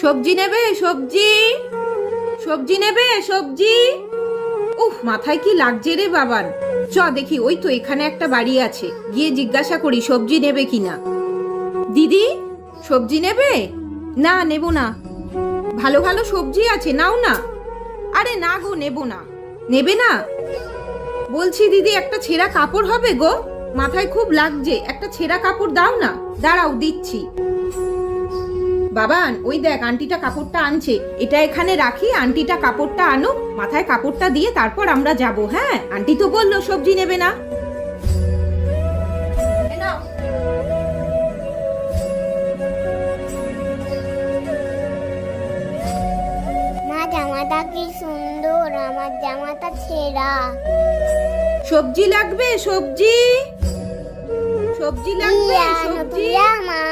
সবজি নেবে? সবজি সবজি নেবে? সবজি। উফ, মাথায় কি লাগছে রে বাবান। চ দেখি, ওই তো এখানে একটা বাড়ি আছে, গিয়ে জিজ্ঞাসা করি সবজি নেবে কিনা। দিদি, সবজি নেবে? না, নেব না। ভালো ভালো সবজি আছে, নাও না। আরে না গো, নেব না। নেবে না? বলছি দিদি, একটা ছেঁড়া কাপড় হবে গো, মাথায় খুব লাগছে, একটা ছেঁড়া কাপড় দাও না। দাঁড়াও, দিচ্ছি। বাবান, ওই দেখ আন্টিটা কাপড়টা আনছে, এটা এখানে রাখি, আন্টিটা কাপড়টা আনো, মাথায় কাপড়টা দিয়ে তারপর আমরা যাব। হ্যাঁ, আন্টি তো বললো সবজি নেবে না। এ নাও। মা, জামাটা কি সুন্দর, আমার জামাটা ছেঁড়া। সবজি লাগবে? সবজি সবজি কি লাগবে? আনো সবজি। প্রিয়া মা?